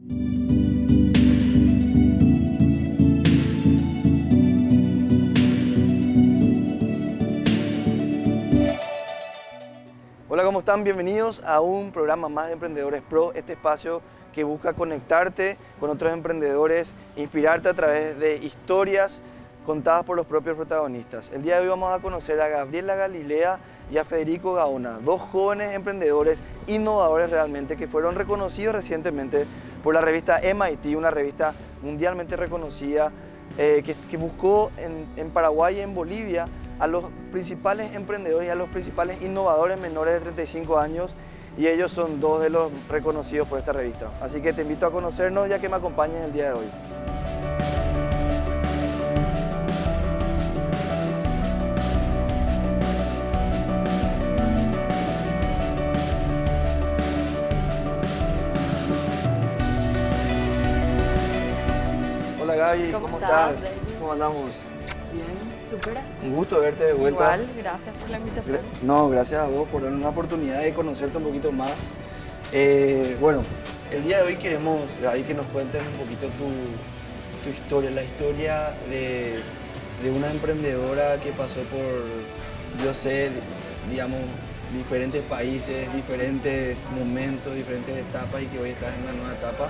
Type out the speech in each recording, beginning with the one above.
Hola, ¿cómo están? Bienvenidos a un programa más de Emprendedores Pro, este espacio que busca conectarte con otros emprendedores, inspirarte a través de historias contadas por los propios protagonistas. El día de hoy vamos a conocer a Gabriela Galilea y a Federico Gaona, dos jóvenes emprendedores innovadores realmente que fueron reconocidos recientemente por la revista MIT, una revista mundialmente reconocida que buscó en Paraguay y en Bolivia a los principales emprendedores y a los principales innovadores menores de 35 años, y ellos son dos de los reconocidos por esta revista. Así que te invito a conocernos ya que me acompañen el día de hoy. Hola Gaby, ¿cómo estás? ¿Cómo andamos? Bien, súper. Un gusto verte de vuelta. Igual, gracias por la invitación. No, gracias a vos por darnos una oportunidad de conocerte un poquito más. Bueno, el día de hoy queremos, Gaby, que nos cuentes un poquito tu historia, la historia de una emprendedora que pasó por, yo sé, digamos, diferentes países, diferentes momentos, diferentes etapas, y que hoy estás en una nueva etapa.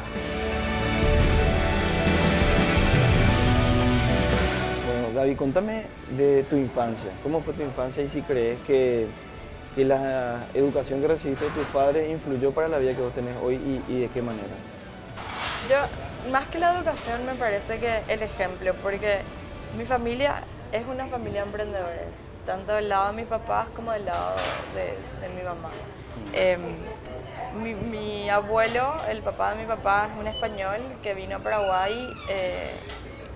Bueno, Gaby, contame de tu infancia. ¿Cómo fue tu infancia y si crees que la educación que recibiste de tus padres influyó para la vida que vos tenés hoy y de qué manera? Yo, más que la educación, me parece que el ejemplo, porque mi familia es una familia de emprendedores, tanto del lado de mis papás como del lado de mi mamá. Mi abuelo, el papá de mi papá, es un español que vino a Paraguay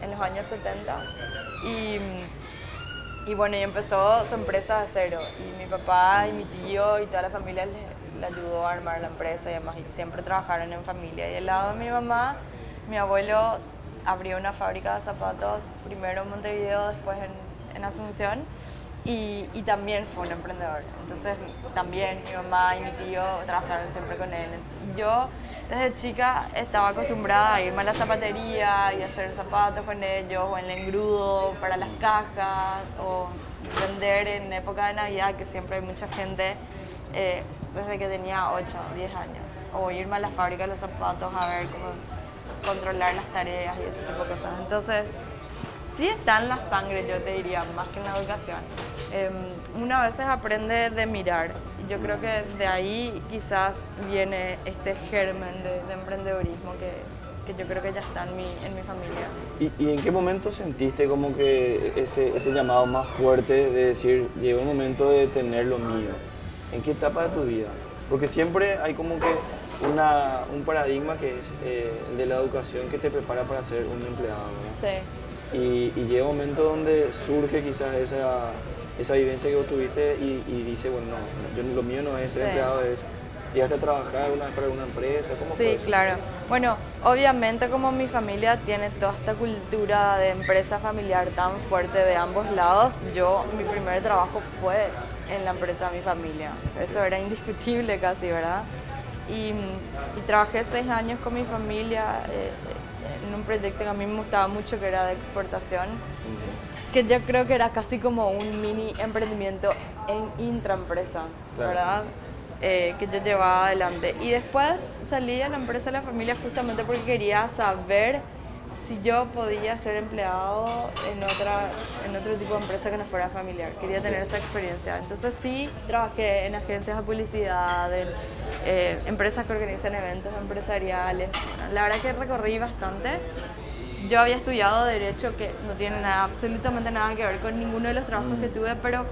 en los años 70 y bueno, y empezó su empresa de cero, y mi papá y mi tío y toda la familia le ayudó a armar la empresa y además siempre trabajaron en familia. Y del lado de mi mamá, mi abuelo abrió una fábrica de zapatos, primero en Montevideo, después en Asunción, y también fue un emprendedor. Entonces también mi mamá y mi tío trabajaron siempre con él. Yo desde chica estaba acostumbrada a irme a la zapatería y hacer zapatos con ellos, o el engrudo para las cajas, o vender en época de Navidad, que siempre hay mucha gente, desde que tenía 8 o 10 años. O irme a la fábrica de los zapatos a ver cómo controlar las tareas y ese tipo de cosas. Entonces, sí está en la sangre, yo te diría, más que en la educación. Una vez aprende de mirar. Yo creo que de ahí quizás viene este germen de emprendedorismo que yo creo que ya está en mi familia. ¿Y en qué momento sentiste como que ese llamado más fuerte de decir, llegó el momento de tener lo mío? ¿En qué etapa de tu vida? Porque siempre hay como que un paradigma que es el de la educación, que te prepara para ser un empleado, ¿verdad? Sí. Y llega un momento donde surge quizás esa vivencia que vos tuviste y dice, bueno, no, lo mío no es ser empleado, es llegaste a trabajar para una empresa. ¿Cómo fue Sí, eso? claro. Bueno, obviamente como mi familia tiene toda esta cultura de empresa familiar tan fuerte de ambos lados, mi primer trabajo fue en la empresa de mi familia. Eso era indiscutible casi, ¿verdad? Y trabajé 6 años con mi familia en un proyecto que a mí me gustaba mucho, que era de exportación, que yo creo que era casi como un mini emprendimiento en intraempresa, Claro. ¿verdad? Que yo llevaba adelante. Y después salí de la empresa de la familia justamente porque quería saber si yo podía ser empleado en otro tipo de empresa que no fuera familiar. Quería tener esa experiencia. Entonces sí, trabajé en agencias de publicidad, en empresas que organizan eventos empresariales. Bueno, la verdad que recorrí bastante. Yo había estudiado Derecho, que no tiene absolutamente nada que ver con ninguno de los trabajos que tuve, pero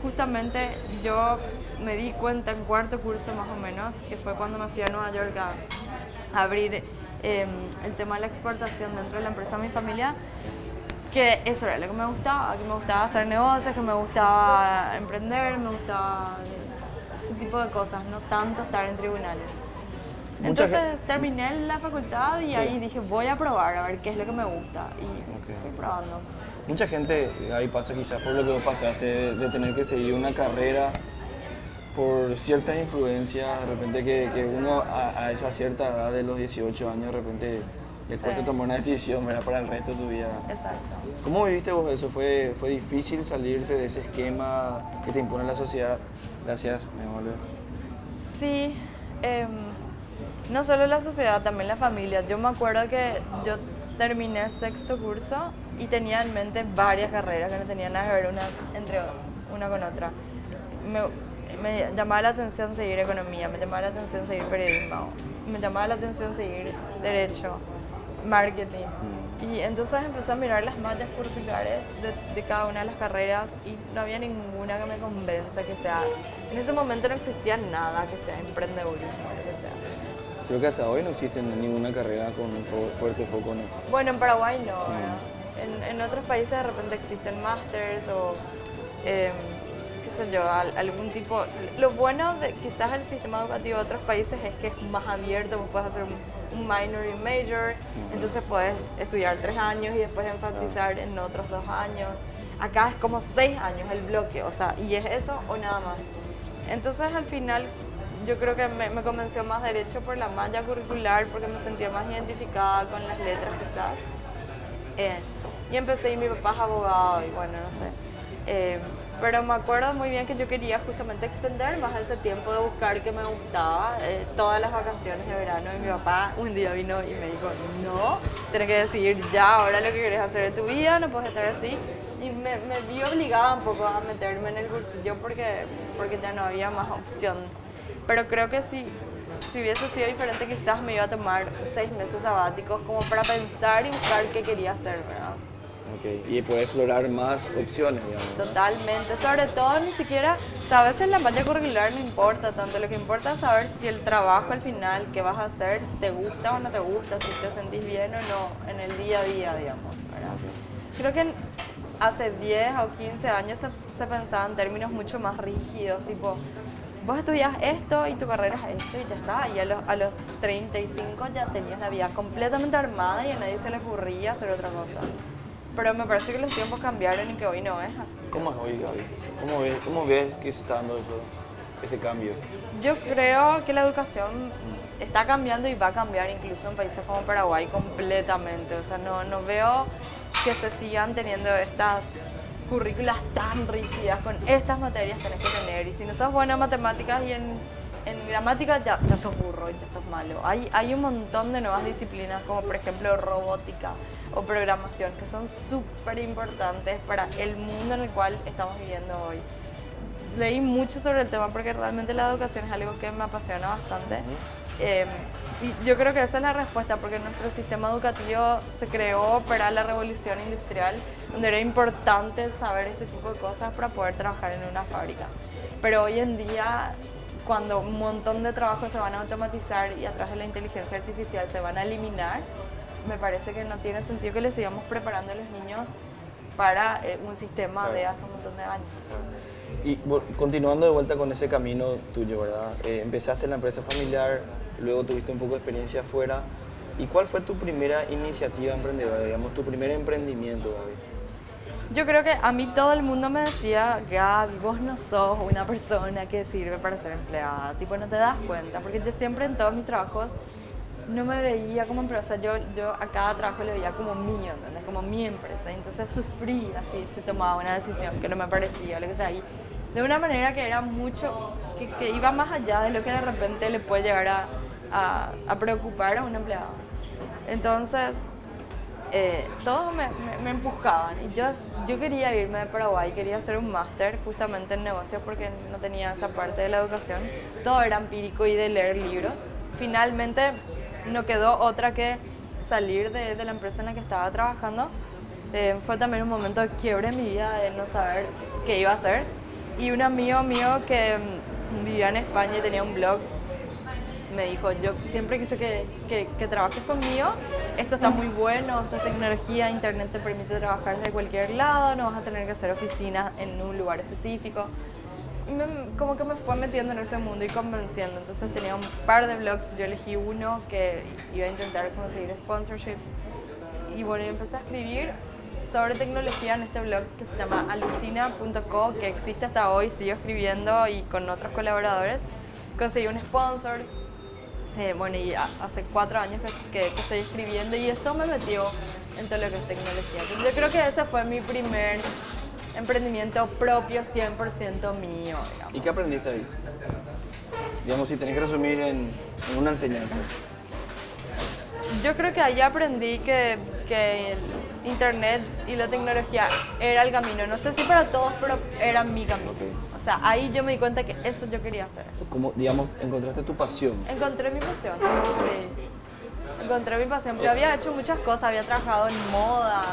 justamente yo me di cuenta en cuarto curso más o menos, que fue cuando me fui a Nueva York a abrir el tema de la exportación dentro de la empresa de mi familia, que eso era lo que me gustaba hacer negocios, que me gustaba emprender, me gustaba ese tipo de cosas, no tanto estar en tribunales. Entonces terminé la facultad y ahí dije, voy a probar a ver qué es lo que me gusta, y fui probando. Mucha gente ahí pasa quizás por lo que vos pasaste de tener que seguir una carrera por ciertas influencias, de repente que uno a esa cierta edad de los 18 años, de repente le cuesta tomar una decisión, ¿verdad? Para el resto de su vida. Exacto. ¿Cómo viviste vos eso? ¿Fue difícil salirte de ese esquema que te impone la sociedad? Gracias, me vuelve. Sí, no solo la sociedad, también la familia. Yo me acuerdo que yo terminé sexto curso y tenía en mente varias carreras que no tenían nada que ver una con otra. Me llamaba la atención seguir economía, me llamaba la atención seguir periodismo, me llamaba la atención seguir derecho, marketing. Y entonces empecé a mirar las mallas curriculares de cada una de las carreras y no había ninguna que me convenza que sea... En ese momento no existía nada que sea emprendedurismo o lo que sea. Creo que hasta hoy no existe ninguna carrera con un fuerte foco en eso. Bueno, en Paraguay no, ¿verdad? En otros países de repente existen másters o... qué sé yo, algún tipo... Lo bueno de quizás el sistema educativo de otros países es que es más abierto, vos puedes hacer un minor y un major, entonces puedes estudiar 3 años y después enfatizar en otros 2 años. Acá es como 6 años el bloque, o sea, y es eso o nada más. Entonces al final yo creo que me convenció más derecho por la malla curricular, porque me sentía más identificada con las letras quizás. Y empecé y mi papá es abogado y bueno, no sé. Pero me acuerdo muy bien que yo quería justamente extender más ese tiempo de buscar que me gustaba, todas las vacaciones de verano. Y mi papá un día vino y me dijo, no, tienes que decidir ya ahora lo que quieres hacer de tu vida, no puedes estar así. Y me vi obligada un poco a meterme en el bolsillo porque ya no había más opción. Pero creo que si hubiese sido diferente, quizás me iba a tomar 6 meses sabáticos como para pensar y buscar qué quería hacer, ¿verdad? Okay. Y poder explorar más opciones, digamos. Totalmente, sobre todo ni siquiera, o sea, a veces la malla curricular no importa tanto, lo que importa es saber si el trabajo al final que vas a hacer te gusta o no te gusta, si te sentís bien o no en el día a día, digamos, ¿verdad? Creo que hace 10 o 15 años se pensaba en términos mucho más rígidos, tipo, vos estudias esto y tu carrera es esto y ya está, y a los 35 ya tenías la vida completamente armada y a nadie se le ocurría hacer otra cosa. Pero me parece que los tiempos cambiaron y que hoy no es así. ¿Cómo es hoy, Gaby? ¿Cómo ves que se está dando ese cambio? Yo creo que la educación está cambiando y va a cambiar incluso en países como Paraguay completamente. O sea, no veo que se sigan teniendo estas currículas tan rígidas, con estas materias tenés que tener. Y si no sos bueno en matemáticas y en gramática ya sos burro y ya sos malo. Hay un montón de nuevas disciplinas como por ejemplo robótica o programación que son súper importantes para el mundo en el cual estamos viviendo hoy. Leí mucho sobre el tema porque realmente la educación es algo que me apasiona bastante. Y yo creo que esa es la respuesta, porque nuestro sistema educativo se creó para la revolución industrial, donde era importante saber ese tipo de cosas para poder trabajar en una fábrica. Pero hoy en día, cuando un montón de trabajos se van a automatizar y a través de la inteligencia artificial se van a eliminar, me parece que no tiene sentido que les sigamos preparando a los niños para un sistema de hace un montón de años. Y continuando de vuelta con ese camino tuyo, ¿verdad? Empezaste en la empresa familiar, luego tuviste un poco de experiencia afuera. ¿Y cuál fue tu primera iniciativa emprendedora, digamos, tu primer emprendimiento, Gaby? Yo creo que a mí todo el mundo me decía, Gaby, vos no sos una persona que sirve para ser empleada, tipo, no te das cuenta, porque yo siempre en todos mis trabajos no me veía como empresa, yo a cada trabajo le veía como mío, ¿entendés? Como mi empresa, y entonces sufría si se tomaba una decisión que no me parecía, o lo que sea, y de una manera que era mucho, que iba más allá de lo que de repente le puede llegar a preocupar a un empleado. Entonces, todos me empujaban, y yo quería irme de Paraguay, quería hacer un máster justamente en negocios porque no tenía esa parte de la educación, todo era empírico y de leer libros. Finalmente no quedó otra que salir de la empresa en la que estaba trabajando. Fue también un momento de quiebre en mi vida, de no saber qué iba a hacer. Y un amigo mío que vivía en España y tenía un blog me dijo, yo siempre quise que trabajes conmigo, esto está muy bueno, esta tecnología, internet te permite trabajar desde cualquier lado, no vas a tener que hacer oficinas en un lugar específico. Y como que me fue metiendo en ese mundo y convenciendo. Entonces tenía un par de blogs, yo elegí uno que iba a intentar conseguir sponsorships. Y bueno, yo empecé a escribir sobre tecnología en este blog que se llama alucina.co, que existe hasta hoy, sigo escribiendo y con otros colaboradores. Conseguí un sponsor, bueno, y hace 4 años que estoy escribiendo y eso me metió en todo lo que es tecnología. Yo creo que ese fue mi primer emprendimiento propio, 100% mío, digamos. ¿Y qué aprendiste ahí? Digamos, si tenés que resumir en una enseñanza. Yo creo que ahí aprendí que el internet y la tecnología era el camino. No sé si para todos, pero era mi camino. Okay. O sea, ahí yo me di cuenta que eso yo quería hacer. Como, digamos, encontraste tu pasión. Encontré mi pasión, sí. Encontré mi pasión, porque había hecho muchas cosas, había trabajado en moda,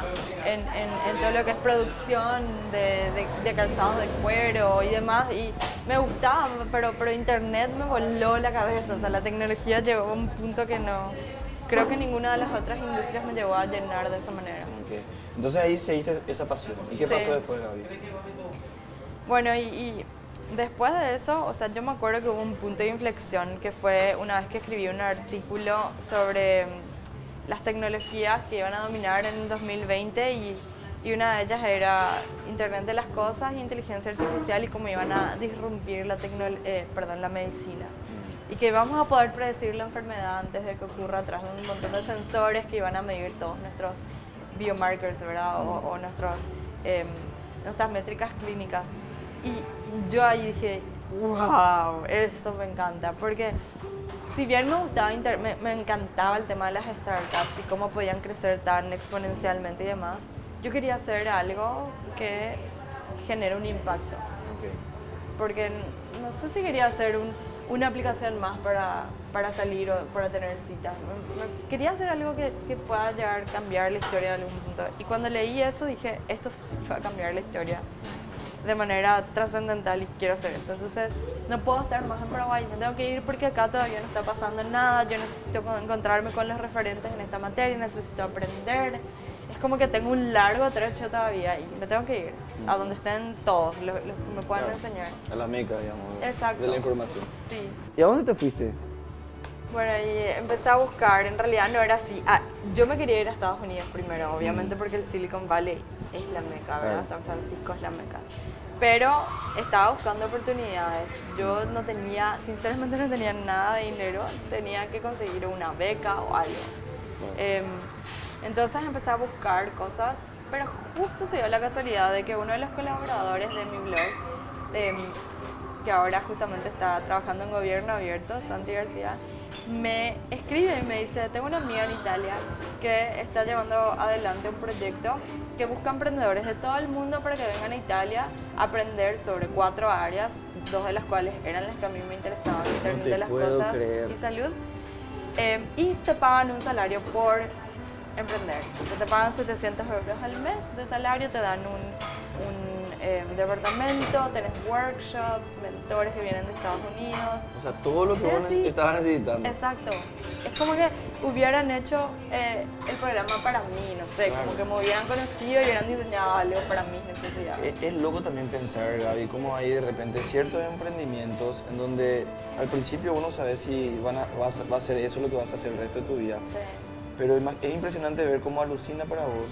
en todo lo que es producción de calzados de cuero y demás, y me gustaba, pero internet me voló la cabeza, o sea, la tecnología llegó a un punto que no, creo que ninguna de las otras industrias me llegó a llenar de esa manera. Okay. Entonces ahí seguiste esa pasión. ¿Y qué pasó después, Gaby? Bueno, y después de eso, o sea, yo me acuerdo que hubo un punto de inflexión que fue una vez que escribí un artículo sobre las tecnologías que iban a dominar en 2020 y una de ellas era Internet de las Cosas y inteligencia artificial y cómo iban a disrumpir la medicina. Y que íbamos a poder predecir la enfermedad antes de que ocurra a través de un montón de sensores que iban a medir todos nuestros biomarkers, ¿verdad? O nuestras métricas clínicas. Y yo ahí dije, wow, eso me encanta, porque si bien me gustaba me encantaba el tema de las startups y cómo podían crecer tan exponencialmente y demás, yo quería hacer algo que genere un impacto. Okay. Porque no sé si quería hacer una aplicación más para salir o para tener citas. Quería hacer algo que pueda llegar a cambiar la historia de algún punto. Y cuando leí eso dije, esto sí va a cambiar la historia de manera trascendental y quiero hacer esto. Entonces no puedo estar más en Paraguay, me tengo que ir porque acá todavía no está pasando nada, yo necesito encontrarme con los referentes en esta materia, necesito aprender. Es como que tengo un largo trecho todavía y me tengo que ir a donde estén todos los que me puedan enseñar. A la meca, digamos, exacto, de la información. Sí. ¿Y a dónde te fuiste? Bueno, y empecé a buscar, en realidad no era así. Yo me quería ir a Estados Unidos primero, obviamente porque el Silicon Valley es la meca, ¿verdad? San Francisco es la meca. Pero estaba buscando oportunidades. Yo no tenía, sinceramente no tenía nada de dinero, tenía que conseguir una beca o algo. Entonces empecé a buscar cosas, pero justo se dio la casualidad de que uno de los colaboradores de mi blog, que ahora justamente está trabajando en Gobierno Abierto, Santi García, me escribe y me dice, tengo una amiga en Italia que está llevando adelante un proyecto que busca emprendedores de todo el mundo para que vengan a Italia a aprender sobre 4 áreas, 2 de las cuales eran las que a mí me interesaban, Internet de las Cosas y salud, y te pagan un salario por emprender. Entonces te pagan 700 euros al mes de salario, te dan un departamento, tenés workshops, mentores que vienen de Estados Unidos. O sea, todo lo que vos estabas necesitando. Exacto. Es como que hubieran hecho el programa para mí, no sé, como que me hubieran conocido y hubieran diseñado algo para mis necesidades. Es loco también pensar, Gaby, cómo hay de repente ciertos emprendimientos en donde al principio uno sabe si va a ser eso lo que vas a hacer el resto de tu vida. Sí. Pero es impresionante ver cómo Alucina para vos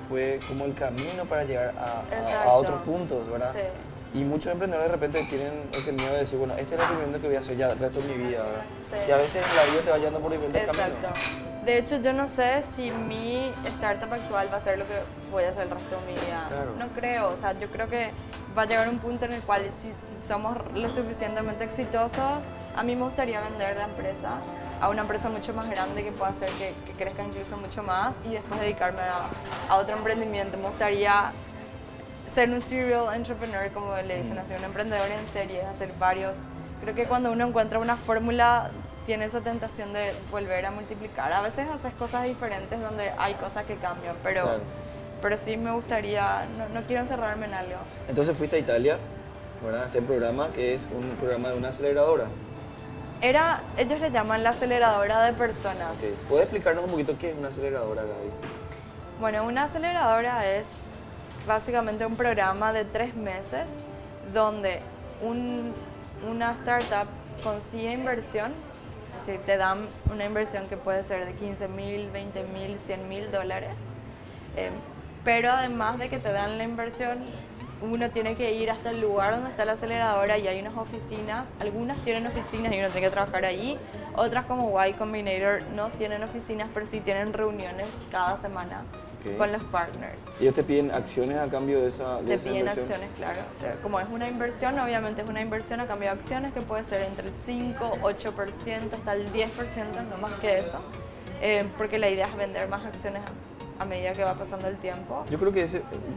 fue como el camino para llegar a otros puntos, ¿verdad? Sí. Y muchos emprendedores de repente tienen ese miedo de decir, bueno, este es el emprendimiento que voy a hacer ya el resto de mi vida, ¿verdad? Sí. Y a veces en la vida te va llevando por diferentes Exacto. caminos. De hecho, yo no sé si mi startup actual va a ser lo que voy a hacer el resto de mi vida. Claro. No creo, o sea, yo creo que va a llegar un punto en el cual si somos lo suficientemente exitosos, a mí me gustaría vender la empresa a una empresa mucho más grande que pueda hacer que crezca incluso mucho más y después dedicarme a otro emprendimiento. Me gustaría ser un serial entrepreneur, como le dicen así, un emprendedor en serie, hacer varios. Creo que cuando uno encuentra una fórmula tiene esa tentación de volver a multiplicar. A veces haces cosas diferentes donde hay cosas que cambian, pero sí me gustaría, no quiero encerrarme en algo. Entonces fuiste a Italia, ¿verdad? Este programa que es un programa de una aceleradora. Ellos le llaman la aceleradora de personas. Okay. ¿Puedes explicarnos un poquito qué es una aceleradora, Gaby? Bueno, una aceleradora es básicamente un programa de 3 meses donde una startup consigue inversión, es decir, te dan una inversión que puede ser de $15,000, $20,000, $100,000, pero además de que te dan la inversión, uno tiene que ir hasta el lugar donde está la aceleradora y hay unas oficinas, algunas tienen oficinas y uno tiene que trabajar allí, otras como Y Combinator no tienen oficinas, pero sí tienen reuniones cada semana con los partners. ¿Ellos te piden acciones a cambio de esa Te inversión? piden acciones, claro. Como es una inversión, obviamente es una inversión a cambio de acciones que puede ser entre el 5, 8%, hasta el 10%, no más que eso, porque la idea es vender más acciones a medida que va pasando el tiempo. Yo creo que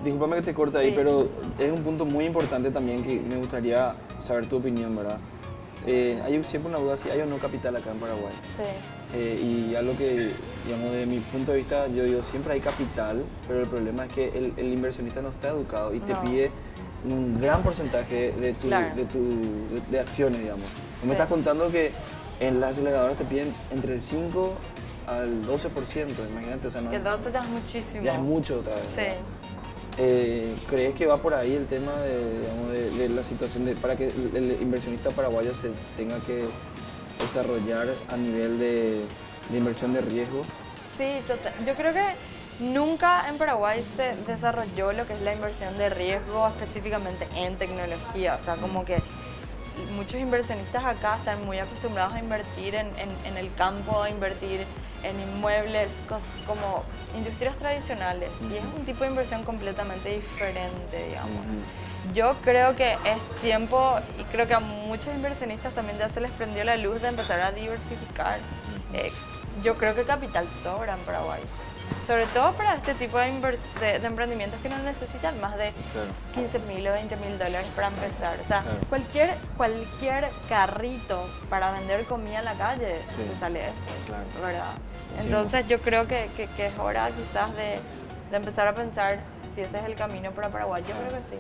discúlpame que te corte ahí, Sí. pero es un punto muy importante también que me gustaría saber tu opinión, ¿verdad? Hay siempre una duda si hay o no capital acá en Paraguay. Sí. Y algo que, digamos, de mi punto de vista, yo digo, siempre hay capital, pero el problema es que el inversionista no está educado y te No. pide un gran porcentaje Claro. de acciones, digamos. Tú me Sí. estás contando que en las aceleradoras te piden entre el 5 al 12%, imagínate, o sea, no, Que 12 ya es muchísimo. ya es mucho otra vez. Sí. ¿verdad? ¿Crees que va por ahí el tema de la situación para que el inversionista paraguayo se tenga que desarrollar a nivel de inversión de riesgo? Sí, total. Yo creo que nunca en Paraguay se desarrolló lo que es la inversión de riesgo específicamente en tecnología. O sea, como que muchos inversionistas acá están muy acostumbrados a invertir en el campo, a invertir en inmuebles, cosas como industrias tradicionales. Y es un tipo de inversión completamente diferente, digamos. Yo creo que es tiempo, y creo que a muchos inversionistas también ya se les prendió la luz de empezar a diversificar. Yo creo que capital sobra en Paraguay. Sobre todo para este tipo de emprendimientos que no necesitan más de Claro. 15.000 o 20.000 dólares para empezar. O sea, Claro. cualquier carrito para vender comida en la calle Sí. te sale eso, Claro. ¿verdad? Sí. Entonces yo creo que es hora quizás de empezar a pensar si ese es el camino para Paraguay. Yo creo que sí.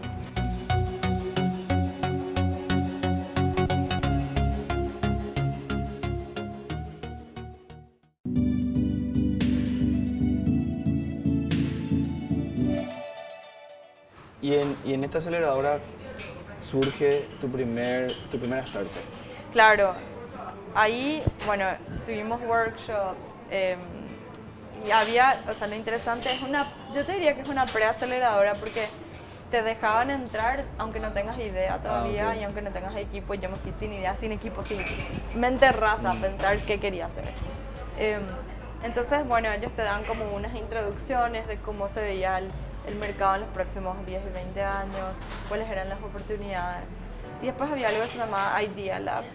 Y en esta aceleradora surge tu primera startup. Claro, ahí, bueno, tuvimos workshops y había, o sea, lo interesante es yo te diría que es una preaceleradora porque te dejaban entrar aunque no tengas idea todavía ok. y aunque no tengas equipo. Yo me fui sin idea, sin equipo, sin mente rasa a pensar qué quería hacer. Entonces, bueno, ellos te dan como unas introducciones de cómo se veía el mercado en los próximos 10 y 20 años, cuáles eran las oportunidades. Y después había algo que se llamaba Idea Lab,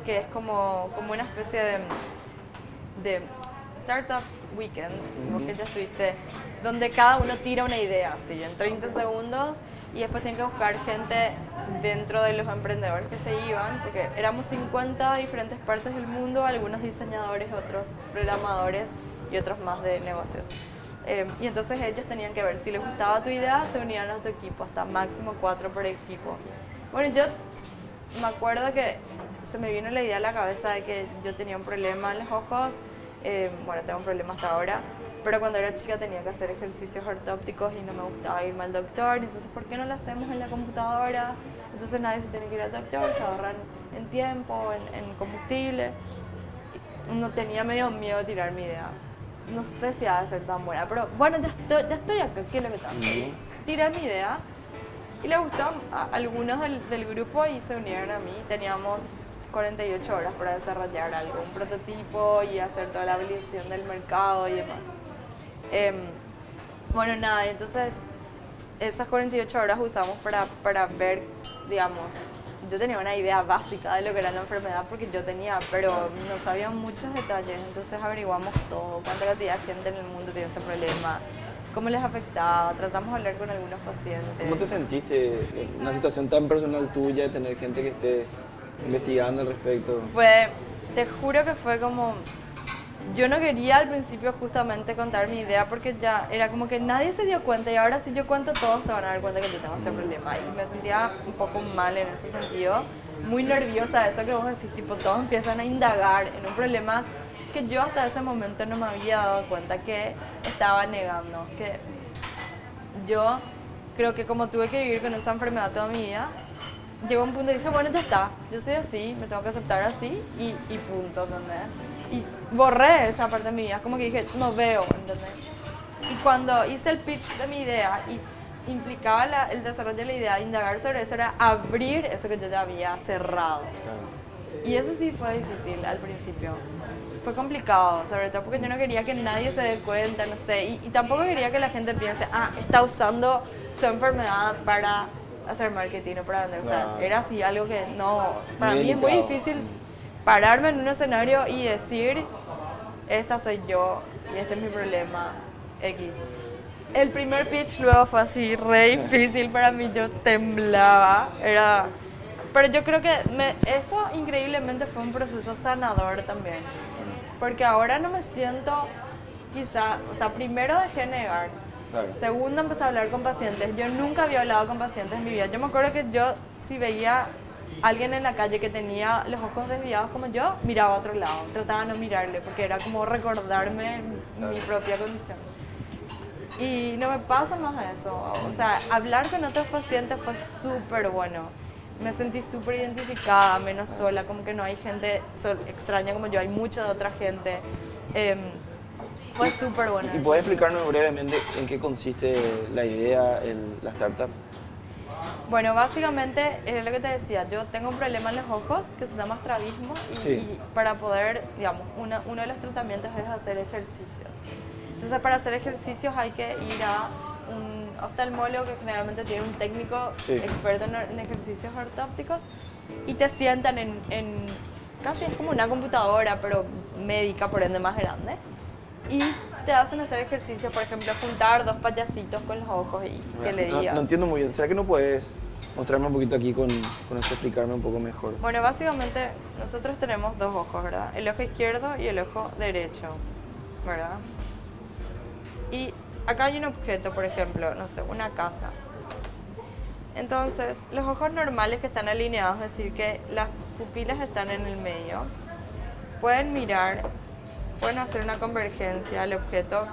que es como una especie de Startup Weekend, como que ya estuviste, donde cada uno tira una idea, así, en 30 segundos, y después tienen que buscar gente dentro de los emprendedores que se iban, porque éramos 50 diferentes partes del mundo, algunos diseñadores, otros programadores y otros más de negocios. Y entonces ellos tenían que ver si les gustaba tu idea, se unían a tu equipo, hasta máximo 4 por equipo. Bueno, yo me acuerdo que se me vino la idea a la cabeza de que yo tenía un problema en los ojos, bueno, tengo un problema hasta ahora, pero cuando era chica tenía que hacer ejercicios ortópticos y no me gustaba irme al doctor, entonces ¿por qué no lo hacemos en la computadora? Entonces nadie se tiene que ir al doctor, se ahorran en tiempo, en combustible. No tenía medio miedo de tirar mi idea. No sé si ha de ser tan buena, pero bueno, ya estoy acá, ¿qué es lo que tanto? Tiré mi idea y le gustó a algunos del grupo y se unieron a mí. Teníamos 48 horas para desarrollar algo, un prototipo y hacer toda la validación del mercado y demás. Bueno, nada, entonces esas 48 horas usamos para ver, digamos, yo tenía una idea básica de lo que era la enfermedad porque yo tenía, pero no sabía muchos detalles, entonces averiguamos todo, cuánta cantidad de gente en el mundo tiene ese problema, cómo les afectaba, tratamos de hablar con algunos pacientes. ¿Cómo te sentiste en una situación tan personal tuya de tener gente que esté investigando al respecto? Te juro que fue como, yo no quería al principio justamente contar mi idea porque ya era como que nadie se dio cuenta y ahora si yo cuento todos se van a dar cuenta que yo tengo este problema y me sentía un poco mal en ese sentido, muy nerviosa de eso que vos decís, tipo todos empiezan a indagar en un problema que yo hasta ese momento no me había dado cuenta que estaba negando, que yo creo que como tuve que vivir con esa enfermedad toda mi vida, llegó un punto y dije, bueno, ya está, yo soy así, me tengo que aceptar así y punto, ¿entendés? Y borré esa parte de mi vida, como que dije, no veo, ¿entendés? Y cuando hice el pitch de mi idea y implicaba el desarrollo de la idea, indagar sobre eso era abrir eso que yo ya había cerrado. Claro. Y eso sí fue difícil al principio. Fue complicado, sobre todo porque yo no quería que nadie se dé cuenta, no sé. Y tampoco quería que la gente piense, está usando su enfermedad para hacer marketing o para vender. Claro. O sea, era así algo que no... Para Muy mí es muy delicado. difícil pararme en un escenario y decir, esta soy yo y este es mi problema X. El primer pitch luego fue así, re difícil para mí, yo temblaba, pero yo creo que eso increíblemente fue un proceso sanador también, porque ahora no me siento quizá, o sea, primero dejé negar, Claro. segundo empecé a hablar con pacientes, yo nunca había hablado con pacientes en mi vida, yo me acuerdo que yo si veía a alguien en la calle que tenía los ojos desviados como yo, miraba a otro lado, trataba de no mirarle, porque era como recordarme mi propia condición. Y no me pasa más eso. O sea, hablar con otros pacientes fue súper bueno. Me sentí súper identificada, menos sola, como que no hay gente extraña como yo, hay mucha de otra gente. Fue súper bueno. ¿Y puedes explicarnos brevemente en qué consiste la idea, la startup? Bueno, básicamente es lo que te decía, yo tengo un problema en los ojos que se llama estrabismo y para poder, digamos, uno de los tratamientos es hacer ejercicios. Entonces, para hacer ejercicios hay que ir a un oftalmólogo que generalmente tiene un técnico experto en ejercicios ortópticos y te sientan en casi es como una computadora, pero médica, por ende más grande. Y te hacen hacer ejercicios, por ejemplo, juntar dos payasitos con los ojos y que le digas. No entiendo muy bien. ¿Será que no puedes mostrarme un poquito aquí con esto, explicarme un poco mejor? Bueno, básicamente nosotros tenemos dos ojos, ¿verdad? El ojo izquierdo y el ojo derecho, ¿verdad? Y acá hay un objeto, por ejemplo, no sé, una casa. Entonces, los ojos normales que están alineados, es decir, que las pupilas están en el medio, pueden mirar, pueden hacer una convergencia al objeto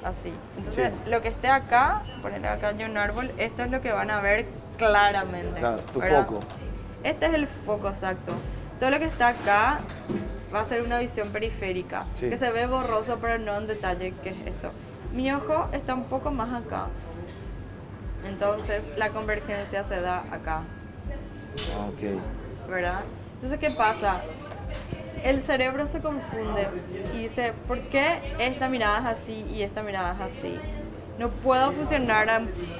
así. Entonces, lo que esté acá, poner acá hay un árbol, esto es lo que van a ver claramente. Claro, tu ¿verdad? foco. Este es el foco exacto. Todo lo que está acá va a ser una visión periférica, que se ve borroso, pero no en detalle qué es esto. Mi ojo está un poco más acá. Entonces, la convergencia se da acá. Ok. ¿Verdad? Entonces, ¿qué pasa? El cerebro se confunde y dice, ¿por qué esta mirada es así y esta mirada es así? No puedo funcionar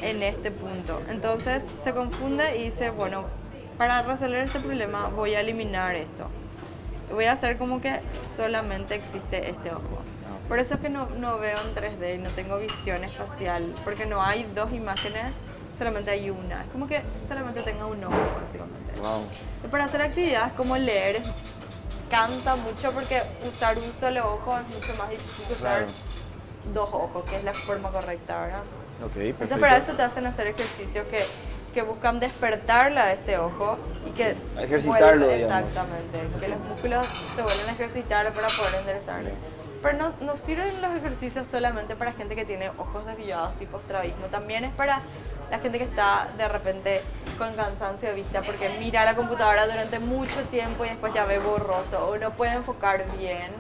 en este punto. Entonces, se confunde y dice, bueno, para resolver este problema voy a eliminar esto. Voy a hacer como que solamente existe este ojo. Por eso es que no veo en 3D y no tengo visión espacial, porque no hay dos imágenes, solamente hay una. Es como que solamente tenga un ojo, básicamente. Wow. Y para hacer actividades como leer, cansa mucho porque usar un solo ojo es mucho más difícil que usar dos ojos, que es la forma correcta, ¿verdad? Ok, perfecto. Entonces para eso te hacen hacer ejercicios que buscan despertarla a este ojo y que ejercitarlo, digamos. exactamente, que los músculos se vuelvan a ejercitar para poder enderezarlo. Pero no sirven los ejercicios solamente para gente que tiene ojos desviados tipo estrabismo, también es para la gente que está de repente con cansancio de vista porque mira la computadora durante mucho tiempo y después ya ve borroso o no puede enfocar bien,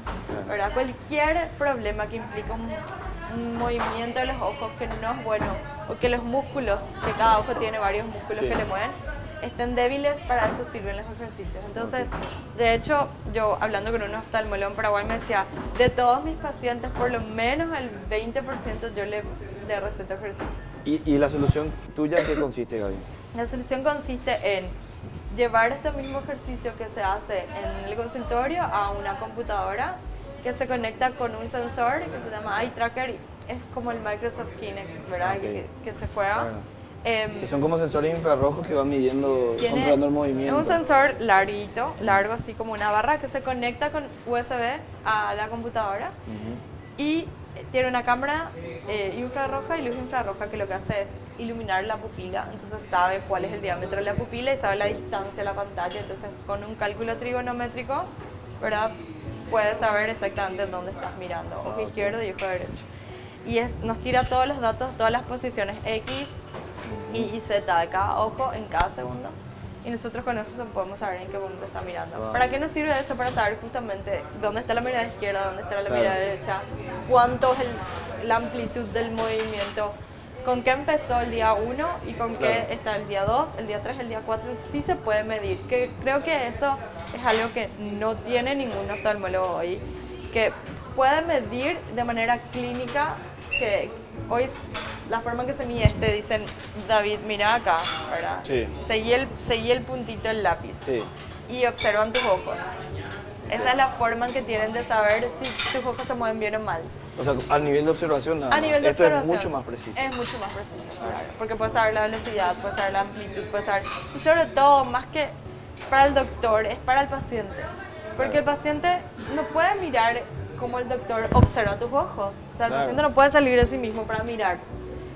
¿verdad? Cualquier problema que implica un movimiento de los ojos que no es bueno o que los músculos, que cada ojo tiene varios músculos que le mueven, estén débiles, para eso sirven los ejercicios. Entonces, de hecho, yo hablando con un oftalmólogo en Paraguay me decía, de todos mis pacientes, por lo menos el 20% yo le receto ejercicios. ¿Y la solución tuya en qué consiste, Gaby? La solución consiste en llevar este mismo ejercicio que se hace en el consultorio a una computadora que se conecta con un sensor que se llama Eye Tracker, es como el Microsoft Kinect, ¿verdad? Okay. Que se juega. Bueno. Que son como sensores infrarrojos que van midiendo, controlando el movimiento. Es un sensor larguito, largo así como una barra, que se conecta con USB a la computadora y tiene una cámara infrarroja y luz infrarroja que lo que hace es iluminar la pupila, entonces sabe cuál es el diámetro de la pupila y sabe la distancia a la pantalla, entonces con un cálculo trigonométrico, ¿verdad? Puedes saber exactamente dónde estás mirando, ojo izquierdo y ojo derecho. Y nos tira todos los datos, todas las posiciones X y Z de cada ojo en cada segundo. Y nosotros con eso podemos saber en qué momento está mirando. Wow. ¿Para qué nos sirve eso? Para saber justamente dónde está la mirada izquierda, dónde está la mirada derecha, cuánto es la amplitud del movimiento. ¿Con qué empezó el día 1 y con qué está el día 2, el día 3, el día 4? Sí se puede medir. Que creo que eso es algo que no tiene ningún oftalmólogo hoy, que puede medir de manera clínica, que hoy la forma en que se mide dicen, David, mira acá, ¿verdad? Sí. Seguí el puntito del lápiz y observan tus ojos. Esa es la forma en que tienen de saber si tus ojos se mueven bien o mal. O sea, a nivel de observación nada más. A nivel de Esto observación. es mucho más preciso. Es mucho más preciso, claro. Porque puedes saber la velocidad, puedes saber la amplitud, puedes saber... Y sobre todo, más que para el doctor, es para el paciente. Porque el paciente no puede mirar como el doctor observa tus ojos. O sea, el paciente no puede salir de sí mismo para mirarse.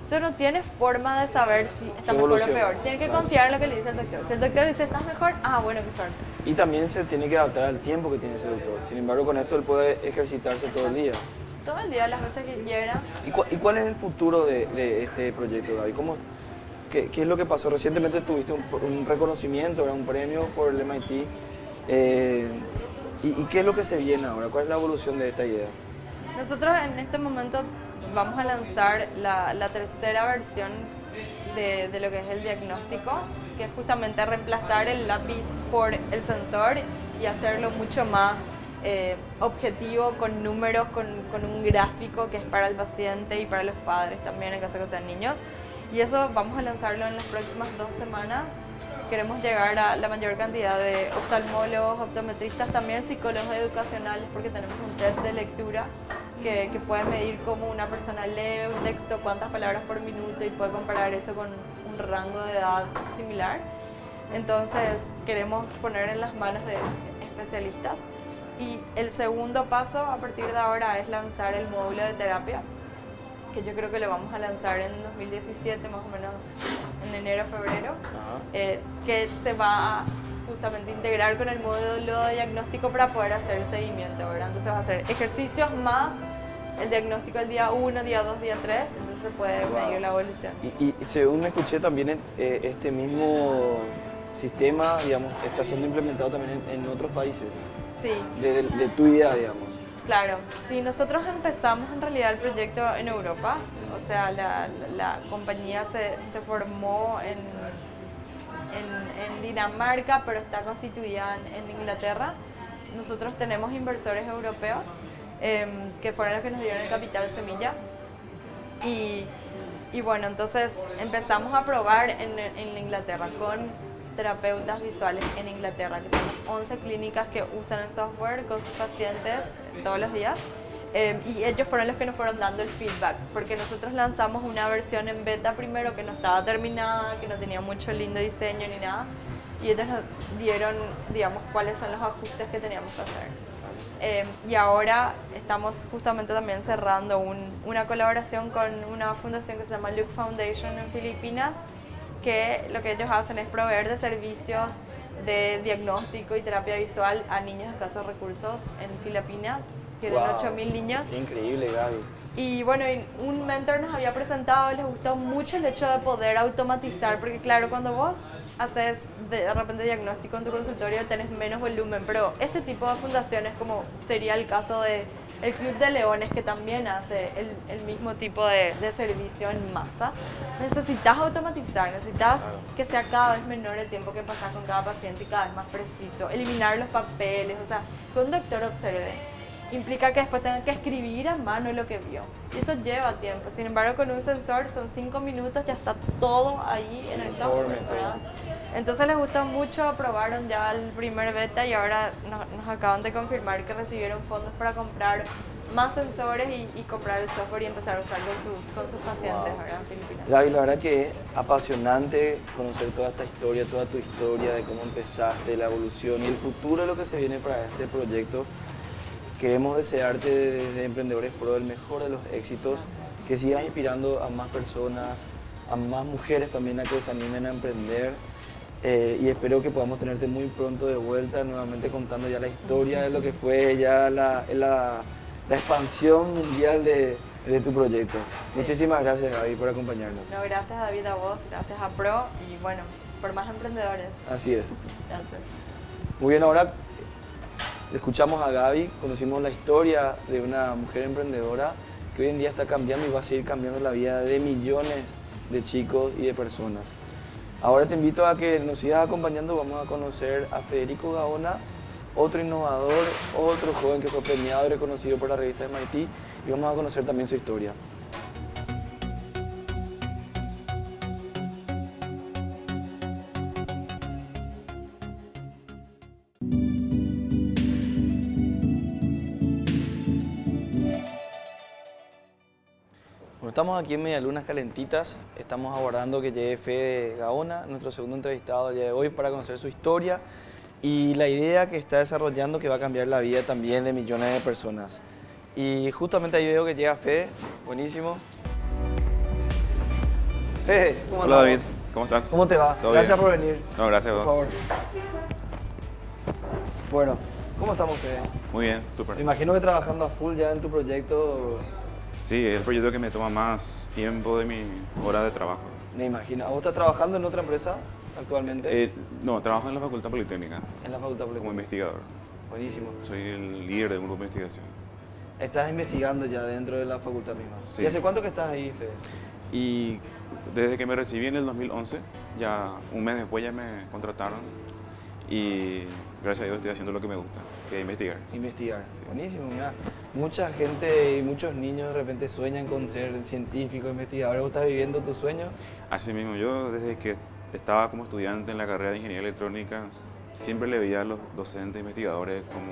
Entonces no tiene forma de saber si está mejor o peor. Tiene que confiar en lo que le dice el doctor. Si el doctor dice, ¿estás mejor? Ah, bueno, qué suerte. Y también se tiene que adaptar al tiempo que tiene ese doctor. Sin embargo, con esto él puede ejercitarse todo el día. Todo el día, las veces que quiera. ¿Y cuál es el futuro de este proyecto, Gaby? ¿Qué es lo que pasó? Recientemente tuviste un reconocimiento, un premio por el MIT. ¿Y qué es lo que se viene ahora? ¿Cuál es la evolución de esta idea? Nosotros en este momento vamos a lanzar la tercera versión de lo que es el diagnóstico, que es justamente reemplazar el lápiz por el sensor y hacerlo mucho más objetivo, con números, con un gráfico que es para el paciente y para los padres también, en caso de que sean niños. Y eso vamos a lanzarlo en las próximas 2 semanas. Queremos llegar a la mayor cantidad de oftalmólogos, optometristas, también psicólogos educacionales, porque tenemos un test de lectura que puede medir cómo una persona lee un texto, cuántas palabras por minuto, y puede comparar eso con un rango de edad similar. Entonces queremos poner en las manos de especialistas. Y el segundo paso a partir de ahora es lanzar el módulo de terapia, que yo creo que lo vamos a lanzar en 2017, más o menos en enero, febrero, que se va a justamente integrar con el módulo de diagnóstico para poder hacer el seguimiento, ¿verdad? Entonces va a ser ejercicios más el diagnóstico el día 1, día 2, día 3, entonces se puede medir la evolución. Y según escuché también, este mismo sistema, digamos, está siendo implementado también en otros países. Sí. De tu idea, digamos. Claro, sí, nosotros empezamos en realidad el proyecto en Europa, o sea, la compañía se formó en Dinamarca, pero está constituida en Inglaterra. Nosotros tenemos inversores europeos que fueron los que nos dieron el capital semilla. Y bueno, entonces empezamos a probar en Inglaterra con terapeutas visuales en Inglaterra, que tenemos 11 clínicas que usan el software con sus pacientes todos los días. Y ellos fueron los que nos fueron dando el feedback, porque nosotros lanzamos una versión en beta primero que no estaba terminada, que no tenía mucho lindo diseño ni nada, y ellos nos dieron, digamos, cuáles son los ajustes que teníamos que hacer. Y ahora estamos justamente también cerrando una colaboración con una fundación que se llama Luke Foundation en Filipinas, que lo que ellos hacen es proveer de servicios de diagnóstico y terapia visual a niños de escasos recursos en Filipinas. Tienen 8.000 niños. Qué increíble, Gaby. Y bueno, un mentor nos había presentado, les gustó mucho el hecho de poder automatizar, porque claro, cuando vos haces de repente diagnóstico en tu consultorio tenés menos volumen, pero este tipo de fundaciones, como sería el caso de el Club de Leones, que también hace el mismo tipo de servicio en masa, necesitas automatizar, necesitas que sea cada vez menor el tiempo que pasas con cada paciente y cada vez más preciso, eliminar los papeles, o sea, que un doctor observe implica que después tenga que escribir a mano lo que vio, y eso lleva tiempo. Sin embargo, con un sensor son 5 minutos, ya está todo ahí en el software, ¿verdad? Entonces les gustó mucho, probaron ya el primer beta y ahora nos acaban de confirmar que recibieron fondos para comprar más sensores y comprar el software y empezar a usarlo con sus pacientes, ¿verdad? En Filipinas. Gaby, la verdad que es apasionante conocer toda esta historia, toda tu historia de cómo empezaste, la evolución y el futuro de lo que se viene para este proyecto. Queremos desearte de Emprendedores Pro el mejor de los éxitos, que sigas inspirando a más personas, a más mujeres también a que se animen a emprender. Y espero que podamos tenerte muy pronto de vuelta, nuevamente contando ya la historia de lo que fue ya la expansión mundial de tu proyecto. Sí. Muchísimas gracias, Gaby, por acompañarnos. No, gracias, David, a vos, gracias a Pro y bueno, por más emprendedores. Así es. Gracias. Muy bien, ahora escuchamos a Gaby, conocimos la historia de una mujer emprendedora que hoy en día está cambiando y va a seguir cambiando la vida de millones de chicos y de personas. Ahora te invito a que nos sigas acompañando, vamos a conocer a Federico Gaona, otro innovador, otro joven que fue premiado y reconocido por la revista MIT, y vamos a conocer también su historia. Bueno, estamos aquí en Medialunas Calentitas, estamos aguardando que llegue Fede Gaona, nuestro segundo entrevistado el día de hoy, para conocer su historia y la idea que está desarrollando que va a cambiar la vida también de millones de personas. Y justamente ahí veo que llega Fede, buenísimo. Fede, ¿cómo Hola andamos? David, ¿cómo estás? ¿Cómo te va? ¿Todo Gracias bien? por venir. No, gracias a Por vos. favor. Bueno, ¿cómo estamos, Fede? Muy bien, súper. Me imagino que trabajando a full ya en tu proyecto. Sí, es el proyecto que me toma más tiempo de mi hora de trabajo. Me imagino. ¿Vos estás trabajando en otra empresa actualmente? No, trabajo en la Facultad Politécnica En la Facultad como Politécnica. investigador. Buenísimo. Soy el líder de un grupo de investigación. Estás investigando ya dentro de la facultad misma. Sí. ¿Y hace cuánto que estás ahí, Fede? Y desde que me recibí en el 2011, ya un mes después ya me contrataron y gracias a Dios estoy haciendo lo que me gusta, que es investigar. Investigar. Sí. Buenísimo, mira. Mucha gente y muchos niños de repente sueñan con ser científicos, investigadores. ¿Vos estás viviendo tu sueño? Así mismo, yo desde que estaba como estudiante en la carrera de Ingeniería Electrónica, siempre le veía a los docentes investigadores como,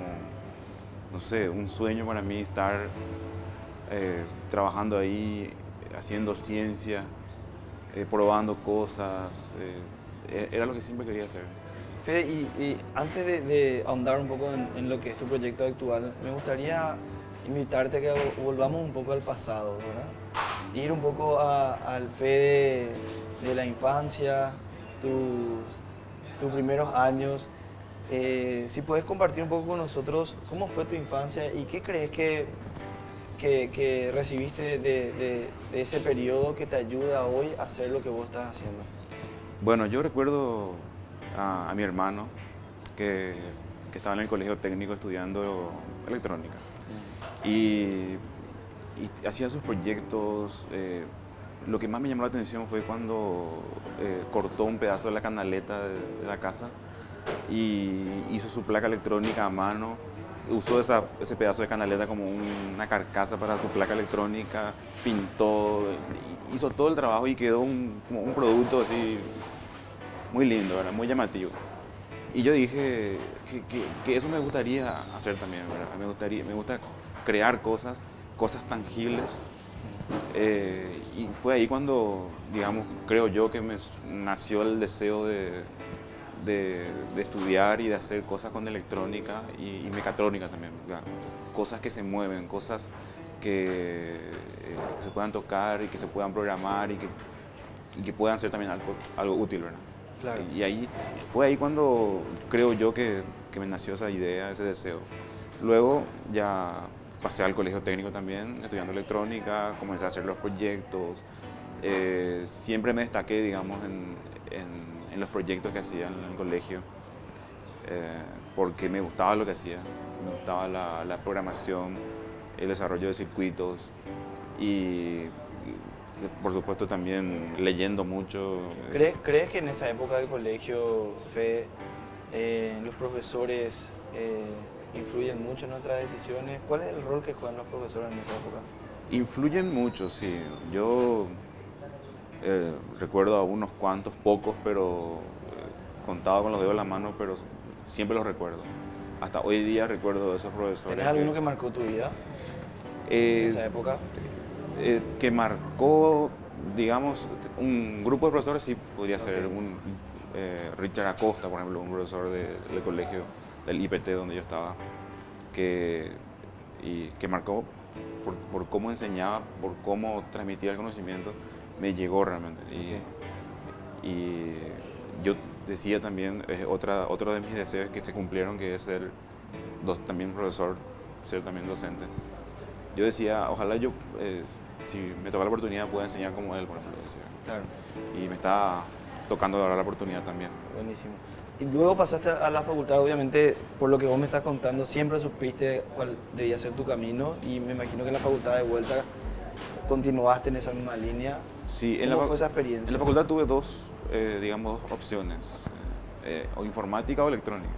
no sé, un sueño para mí estar trabajando ahí, haciendo ciencia, probando cosas. Era lo que siempre quería hacer. Fede, y antes de ahondar un poco en lo que es tu proyecto actual, me gustaría invitarte a que volvamos un poco al pasado, ¿verdad? Ir un poco al Fede de la infancia, tus primeros años. Si puedes compartir un poco con nosotros cómo fue tu infancia y qué crees que recibiste de ese periodo que te ayuda hoy a hacer lo que vos estás haciendo. Bueno, yo recuerdo a mi hermano que estaba en el colegio técnico estudiando electrónica y hacía sus proyectos. Lo que más me llamó la atención fue cuando cortó un pedazo de la canaleta de la casa y hizo su placa electrónica a mano. Usó ese pedazo de canaleta como una carcasa para su placa electrónica, pintó, hizo todo el trabajo y quedó como un producto así muy lindo, ¿verdad? Muy llamativo. Y yo dije que eso me gustaría hacer también, ¿verdad? Me gusta crear cosas tangibles. Y fue ahí cuando, digamos, creo yo que me nació el deseo de estudiar y de hacer cosas con electrónica y mecatrónica también, ¿verdad? Cosas que se mueven, cosas que se puedan tocar y que se puedan programar y que puedan ser también algo útil, ¿verdad? Claro. Y fue ahí cuando creo yo que me nació esa idea, ese deseo. Luego ya pasé al colegio técnico también, estudiando electrónica, comencé a hacer los proyectos. Siempre me destaqué, digamos, en los proyectos que hacía en el colegio, porque me gustaba lo que hacía, me gustaba la programación, el desarrollo de circuitos y por supuesto también leyendo mucho. ¿Crees que en esa época del colegio, Fede, los profesores influyen mucho en nuestras decisiones? ¿Cuál es el rol que juegan los profesores en esa época? Influyen mucho, sí. Yo recuerdo a unos cuantos, pocos, pero contado con los dedos de la mano, pero siempre los recuerdo. Hasta hoy día recuerdo de esos profesores. ¿Tenés alguno que marcó tu vida en esa época? Que marcó, digamos, un grupo de profesores, sí, podría ser Richard Acosta, por ejemplo, un profesor del colegio, del IPT donde yo estaba, que marcó por cómo enseñaba, por cómo transmitía el conocimiento, me llegó realmente. Y yo decía también, otro de mis deseos que se cumplieron, que es ser también profesor, ser también docente. Yo decía, ojalá yo, si me toca la oportunidad, pueda enseñar como él, por ejemplo. Decía. Claro. Y me está tocando ahora la oportunidad también. Buenísimo. Y luego pasaste a la facultad, obviamente, por lo que vos me estás contando, siempre supiste cuál debía ser tu camino y me imagino que en la facultad de vuelta continuaste en esa misma línea. Sí, ¿Cómo fue esa experiencia? En la facultad tuve dos, digamos, opciones, o informática o electrónica.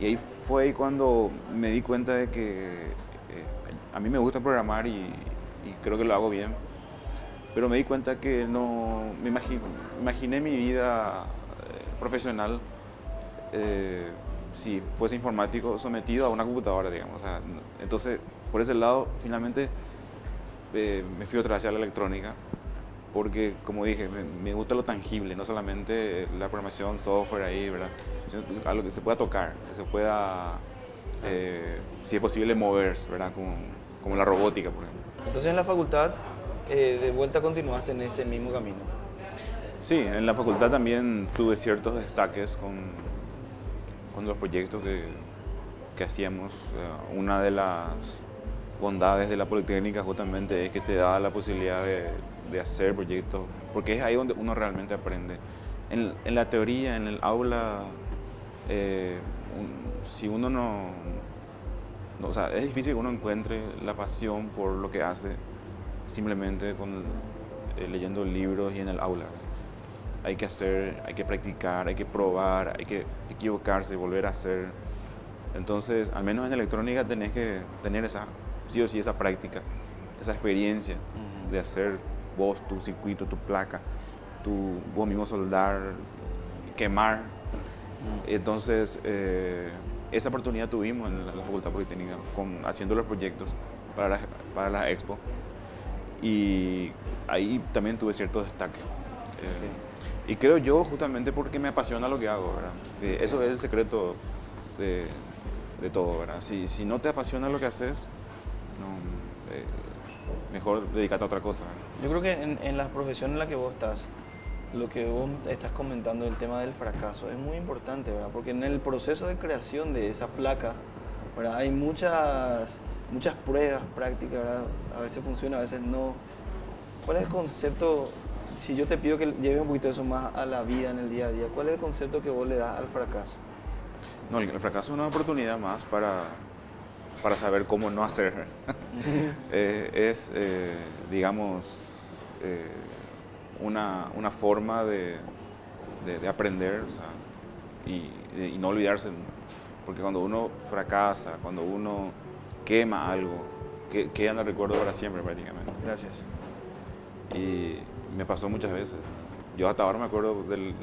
Y ahí fue ahí cuando me di cuenta de que a mí me gusta programar y creo que lo hago bien, pero me di cuenta que no, imaginé mi vida profesional, si fuese informático, sometido a una computadora, digamos. O sea, entonces, por ese lado, finalmente me fui otra vez a la electrónica, porque, como dije, me gusta lo tangible, no solamente la programación, software ahí, ¿verdad? Sino algo que se pueda tocar, que se pueda, si es posible, moverse, ¿verdad? Como la robótica, por ejemplo. Entonces en la facultad, de vuelta continuaste en este mismo camino. Sí, en la facultad también tuve ciertos destaques con los proyectos que hacíamos. Una de las bondades de la Politécnica justamente es que te da la posibilidad de hacer proyectos, porque es ahí donde uno realmente aprende. En la teoría, en el aula, si uno no, o sea, es difícil que uno encuentre la pasión por lo que hace simplemente leyendo libros y en el aula. Hay que hacer, hay que practicar, hay que probar, hay que equivocarse, volver a hacer. Entonces, al menos en electrónica tenés que tener sí o sí esa práctica, esa experiencia de hacer vos tu circuito, tu placa, vos mismo soldar, quemar. Entonces, esa oportunidad tuvimos en la Facultad Politécnica haciendo los proyectos para la expo, y ahí también tuve cierto destaque. Y creo yo justamente porque me apasiona lo que hago, ¿verdad? Eso es el secreto de todo, ¿verdad? Si no te apasiona lo que haces, mejor dedícate a otra cosa, ¿verdad? Yo creo que en la profesión en la que vos estás, lo que vos estás comentando del tema del fracaso es muy importante, ¿verdad? Porque en el proceso de creación de esa placa, ¿verdad? Hay muchas pruebas prácticas, ¿verdad? A veces funciona, a veces no. ¿Cuál es el concepto, si yo te pido que lleves un poquito de eso más a la vida, en el día a día, cuál es el concepto que vos le das al fracaso? No, el fracaso es una oportunidad más para saber cómo no hacer. Digamos, una forma de aprender, o sea, y no olvidarse, porque cuando uno fracasa, cuando uno quema algo, queda en el recuerdo para siempre prácticamente. Gracias. Y me pasó muchas veces. Yo hasta ahora me acuerdo de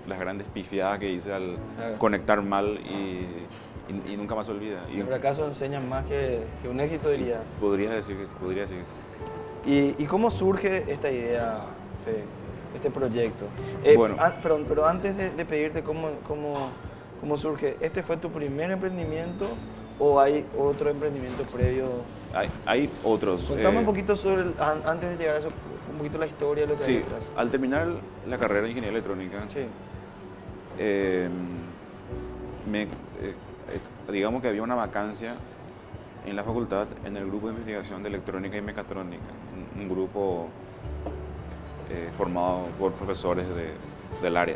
las grandes pifiadas que hice al conectar mal y nunca más se olvida. El fracaso enseña más que un éxito, dirías. Podría decir que sí. ¿Y cómo surge esta idea, Fede, este proyecto? Bueno. Pero antes de pedirte cómo surge, ¿este fue tu primer emprendimiento o hay otro emprendimiento previo? Hay otros. Contame un poquito sobre, antes de llegar a eso, un poquito la historia de lo que hay detrás. Al terminar la carrera de Ingeniería Electrónica, sí. Digamos que había una vacancia en la facultad en el grupo de investigación de electrónica y mecatrónica, un grupo formado por profesores del área.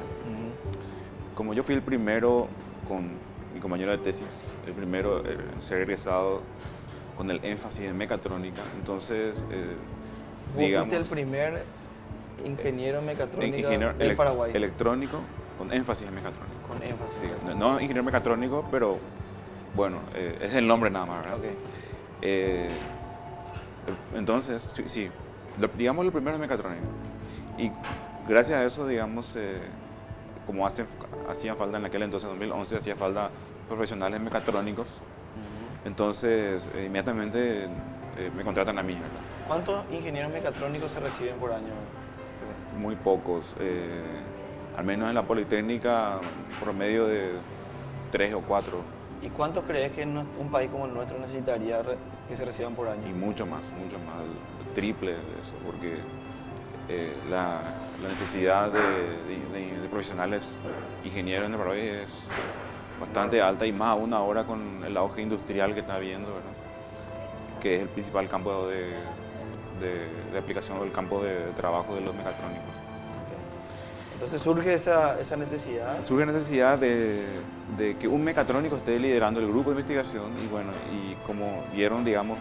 Como yo fui el primero con mi compañero de tesis, el primero en ser egresado con el énfasis en mecatrónica, entonces digamos... fuiste el primer ingeniero mecatrónico del Paraguay. Electrónico con énfasis en mecatrónica. Con énfasis. Sí, no ingeniero mecatrónico, pero bueno, es el nombre nada más, ¿verdad? Okay. Entonces, sí, digamos lo primero es mecatrónica. Y gracias a eso, digamos, como hacía falta en aquel entonces, 2011, hacía falta profesionales mecatrónicos. Entonces, inmediatamente me contratan a mí, ¿verdad? ¿Cuántos ingenieros mecatrónicos se reciben por año? Muy pocos. Al menos en la Politécnica, promedio de 3 o 4. ¿Y cuántos crees que en un país como el nuestro necesitaría que se reciban por año? Y mucho más, el triple de eso, porque la necesidad de profesionales ingenieros en el Paraguay es bastante alta, y más aún ahora con el auge industrial que está habiendo, ¿verdad? Que es el principal campo de aplicación, o el campo de trabajo de los mecatrónicos. Entonces surge esa necesidad. Surge la necesidad de que un mecatrónico esté liderando el grupo de investigación, y bueno, y como vieron, digamos,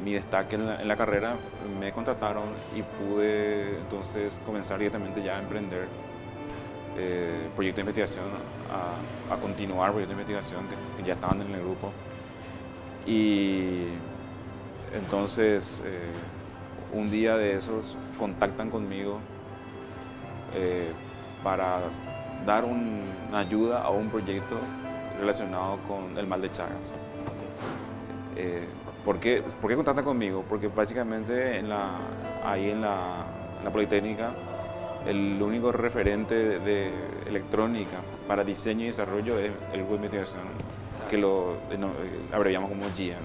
mi destaque en la carrera, me contrataron y pude entonces comenzar directamente ya a emprender proyectos de investigación, a continuar proyectos de investigación que ya estaban en el grupo. Y entonces un día de esos contactan conmigo para dar una ayuda a un proyecto relacionado con el mal de Chagas. ¿Por qué contactan conmigo? Porque básicamente ahí en la Politécnica el único referente de electrónica para diseño y desarrollo es el grupo de investigación, que lo abreviamos como GIEM.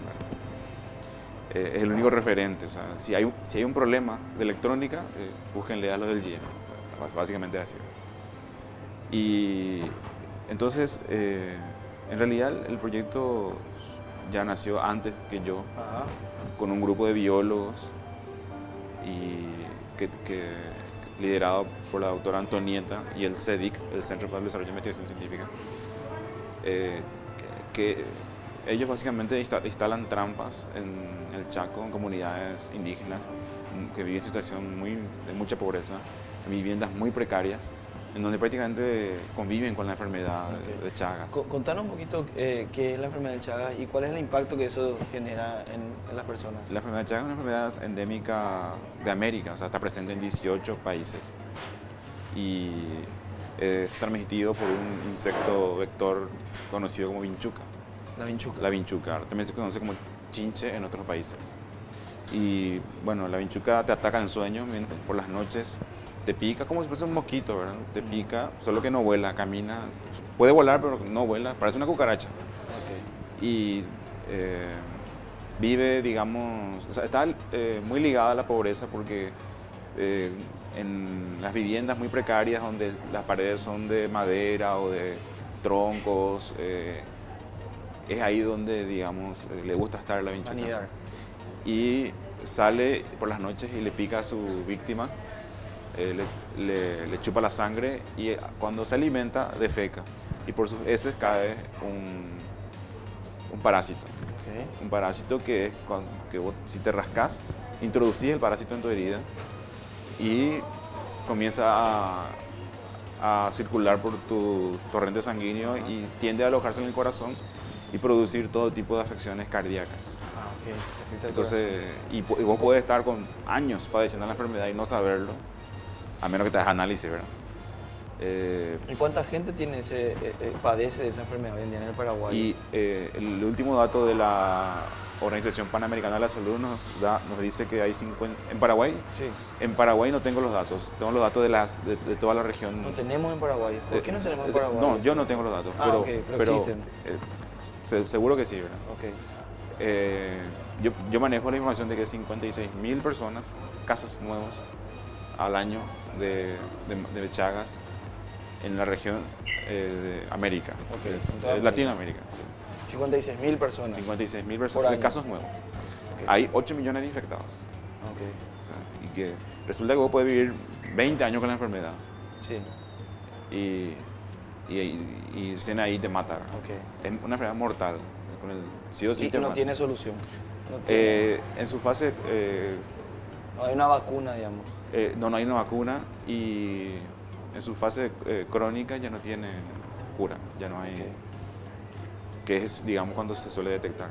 Es el único referente. O sea, si hay un problema de electrónica, búsquenle a los del GIEM. Básicamente así. Y entonces, en realidad el proyecto ya nació antes que yo, con un grupo de biólogos y liderado por la doctora Antonieta y el CEDIC, el Centro para el Desarrollo de Investigación Científica, que ellos básicamente instalan trampas en el Chaco, en comunidades indígenas que viven en situación de mucha pobreza, en viviendas muy precarias, en donde prácticamente conviven con la enfermedad de Chagas. Contanos un poquito qué es la enfermedad de Chagas y cuál es el impacto que eso genera en las personas. La enfermedad de Chagas es una enfermedad endémica de América, o sea, está presente en 18 países y es transmitido por un insecto vector conocido como vinchuca. La vinchuca. La vinchuca, también se conoce como chinche en otros países. Y bueno, la vinchuca te ataca en sueños por las noches. Te pica como si fuese un mosquito, ¿verdad? Te pica, solo que no vuela, camina. Puede volar, pero no vuela, parece una cucaracha. Y vive, digamos, o sea, está muy ligada a la pobreza porque en las viviendas muy precarias, donde las paredes son de madera o de troncos, es ahí donde, digamos, le gusta estar la vinchuca. Anidar. Y sale por las noches y le pica a su víctima. Le chupa la sangre y cuando se alimenta defeca y por sus heces cae un parásito. Un parásito que es que vos, si te rascas, introducís el parásito en tu herida y comienza a circular por tu torrente sanguíneo y tiende a alojarse en el corazón y producir todo tipo de afecciones cardíacas. Entonces, y vos podés estar con años padeciendo la enfermedad y no saberlo, a menos que te hagas análisis, ¿verdad? ¿Y cuánta gente padece de esa enfermedad hoy en día en el Paraguay? Y el último dato de la Organización Panamericana de la Salud nos dice que hay 50... ¿En Paraguay? Sí. En Paraguay no tengo los datos, tengo los datos de toda la región. No tenemos en Paraguay. ¿Por qué no tenemos en Paraguay? No, yo no tengo los datos, pero existen. Seguro que sí, ¿verdad? Okay. Yo manejo la información de que 56.000 personas, casos nuevos al año de Chagas en la región de América, Latinoamérica. 56.000 personas. 56.000 personas de casos nuevos. Hay 8 millones de infectados. Y que resulta que vos puedes vivir 20 años con la enfermedad. Sí. Y recién ahí te mata. Es una enfermedad mortal. Con el sí o sí te no mata. Tiene solución. En su fase... no hay una vacuna, digamos. No hay una vacuna y en su fase crónica ya no tiene cura, ya no hay, que es, digamos, cuando se suele detectar.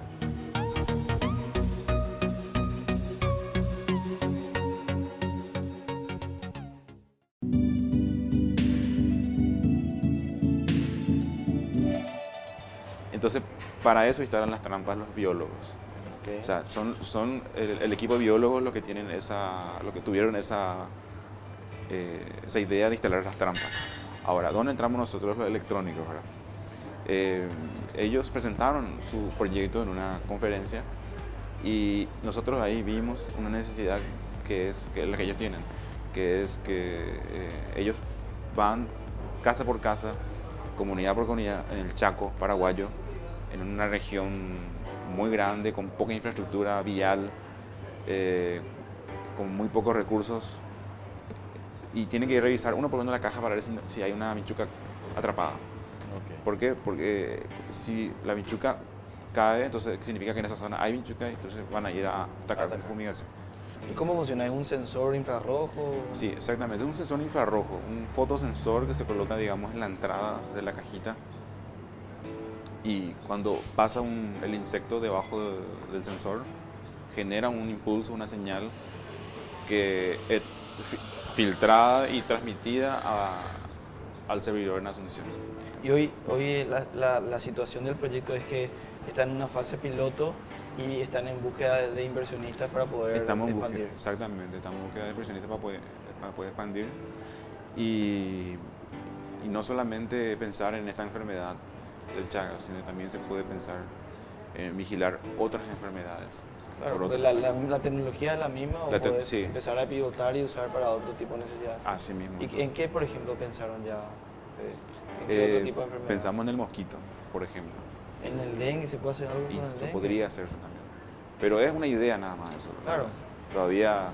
Entonces, para eso instalan las trampas los biólogos. O sea, son el equipo de biólogos los que tuvieron esa idea de instalar las trampas. Ahora, ¿dónde entramos nosotros los electrónicos? Ellos presentaron su proyecto en una conferencia y nosotros ahí vimos una necesidad que es la que ellos tienen, que es que ellos van casa por casa, comunidad por comunidad, en el Chaco paraguayo, en una región muy grande, con poca infraestructura vial, con muy pocos recursos, y tienen que revisar uno por uno la caja para ver si hay una vinchuca atrapada. ¿Por qué? Porque si la vinchuca cae, entonces significa que en esa zona hay Vinchuca, entonces van a ir a atacar con fumigación. ¿Y cómo funciona? ¿Es un sensor infrarrojo? Sí, exactamente, es un sensor infrarrojo, un fotosensor que se coloca, digamos, en la entrada de la cajita, y cuando pasa el insecto debajo del sensor, genera un impulso, una señal que es filtrada y transmitida al servidor en Asunción. Y hoy la situación del proyecto es que está en una fase piloto y están en búsqueda de inversionistas para poder expandir. Exactamente, estamos en búsqueda de inversionistas para poder expandir y no solamente pensar en esta enfermedad del Chagas, sino también se puede pensar en vigilar otras enfermedades. Claro, porque la tecnología es la misma, o puedes sí. empezar a pivotar y usar para otro tipo de necesidades. Así mismo. ¿Y en qué, por ejemplo, pensaron ya? ¿En qué otro tipo de enfermedades? Pensamos en el mosquito, por ejemplo. ¿En el dengue se puede hacer algo con el Esto dengue? podría hacerse también. Pero es una idea nada más eso. Claro. Todavía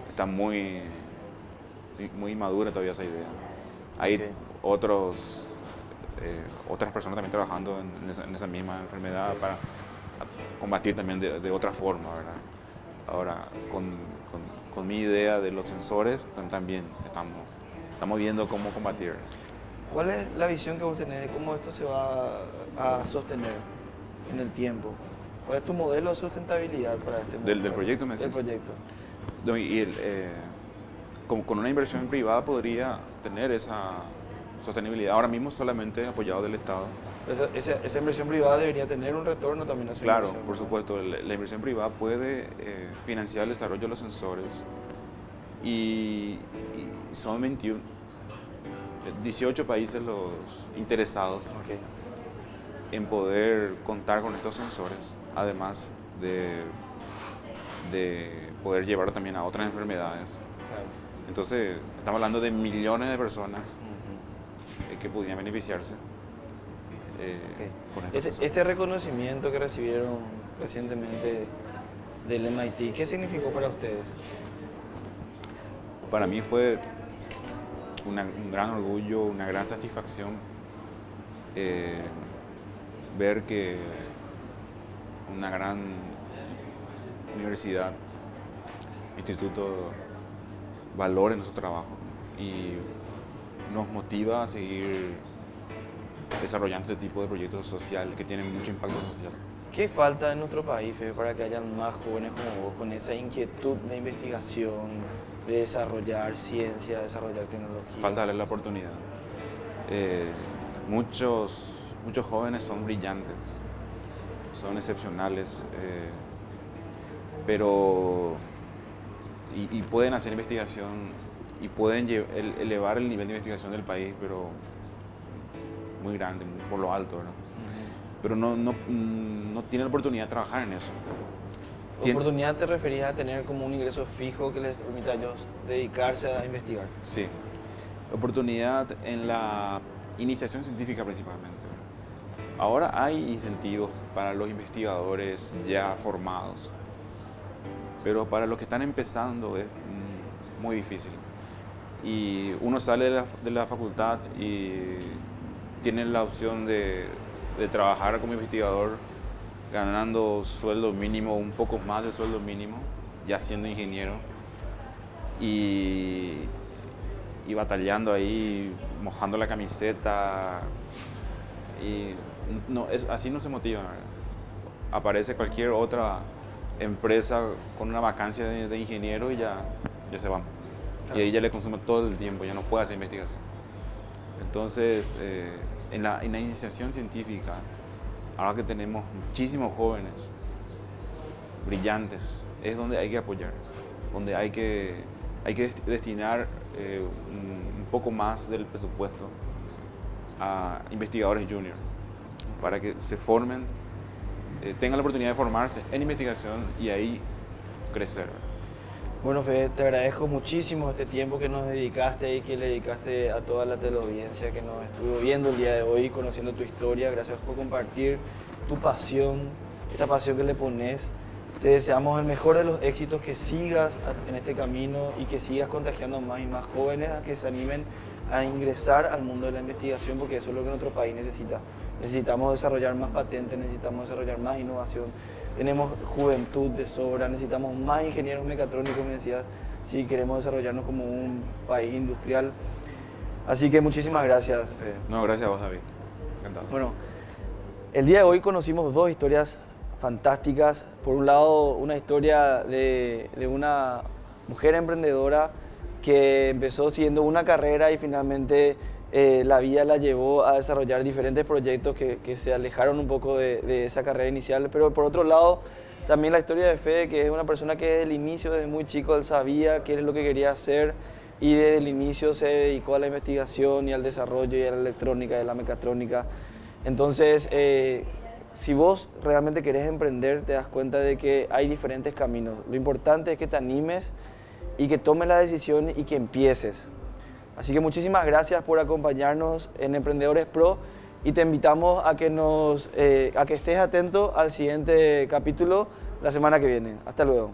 está muy madura todavía esa idea. Hay otras personas también trabajando en esa misma enfermedad para combatir también de otra forma, ¿verdad? Ahora, con mi idea de los sensores, también estamos viendo cómo combatir. ¿Cuál es la visión que vos tenés de cómo esto se va a sostener en el tiempo? ¿Cuál es tu modelo de sustentabilidad para este Del proyecto, me Del decís. proyecto. No, con una inversión privada podría tener esa sostenibilidad. Ahora mismo solamente apoyado del Estado. Esa inversión privada debería tener un retorno también a su Claro, inversión, por ¿no? supuesto, la inversión privada puede financiar el desarrollo de los sensores y son 18 países los interesados en poder contar con estos sensores, además de poder llevarlo también a otras enfermedades. Claro. Entonces, estamos hablando de millones de personas que podrían beneficiarse con estos sensores. Este reconocimiento que recibieron recientemente del MIT, ¿qué significó para ustedes? Para mí fue un gran orgullo, una gran satisfacción ver que una gran universidad, instituto, valore nuestro trabajo y nos motiva a seguir desarrollando este tipo de proyectos sociales que tienen mucho impacto social. ¿Qué falta en nuestro país, Fede, para que hayan más jóvenes como vos con esa inquietud de investigación, de desarrollar ciencia, desarrollar tecnología? Falta darle la oportunidad. Muchos jóvenes son brillantes, son excepcionales, pero y pueden hacer investigación y pueden elevar el nivel de investigación del país, pero muy grande, por lo alto, ¿no? Pero no tienen la oportunidad de trabajar en eso. ¿Oportunidad te referías a tener como un ingreso fijo que les permita a ellos dedicarse a investigar? Sí, oportunidad en la iniciación científica principalmente. Ahora hay incentivos para los investigadores ya formados, pero para los que están empezando es muy difícil. Y uno sale de la facultad y tiene la opción de trabajar como investigador ganando sueldo mínimo, un poco más de sueldo mínimo, ya siendo ingeniero, y batallando ahí, mojando la camiseta, y así no se motiva. Aparece cualquier otra empresa con una vacancia de ingeniero y ya se va. Claro. Y ahí ya le consume todo el tiempo, ya no puede hacer investigación. Entonces, en la iniciación científica, ahora que tenemos muchísimos jóvenes brillantes, es donde hay que apoyar, donde hay que destinar un poco más del presupuesto a investigadores junior, para que se formen, tengan la oportunidad de formarse en investigación y ahí crecer. Bueno, Fede, te agradezco muchísimo este tiempo que nos dedicaste y que le dedicaste a toda la teleaudiencia que nos estuvo viendo el día de hoy, conociendo tu historia. Gracias por compartir tu pasión, esta pasión que le pones. Te deseamos el mejor de los éxitos, que sigas en este camino y que sigas contagiando a más y más jóvenes a que se animen a ingresar al mundo de la investigación, porque eso es lo que nuestro país necesita. necesitamos desarrollar más patentes, necesitamos desarrollar más innovación, tenemos juventud de sobra, necesitamos más ingenieros mecatrónicos, me decías, si queremos desarrollarnos como un país industrial. Así que muchísimas gracias, Fede. No, gracias a vos, David. Encantado. Bueno, el día de hoy conocimos dos historias fantásticas. Por un lado, una historia de una mujer emprendedora que empezó siguiendo una carrera y finalmente la vida la llevó a desarrollar diferentes proyectos que se alejaron un poco de esa carrera inicial. Pero por otro lado, también la historia de Fede, que es una persona que desde el inicio, desde muy chico, él sabía qué es lo que quería hacer y desde el inicio se dedicó a la investigación y al desarrollo y a la electrónica y a la mecatrónica. Entonces, si vos realmente querés emprender, te das cuenta de que hay diferentes caminos. Lo importante es que te animes y que tomes la decisión y que empieces. Así que muchísimas gracias por acompañarnos en Emprendedores Pro y te invitamos a que estés atento al siguiente capítulo la semana que viene. Hasta luego.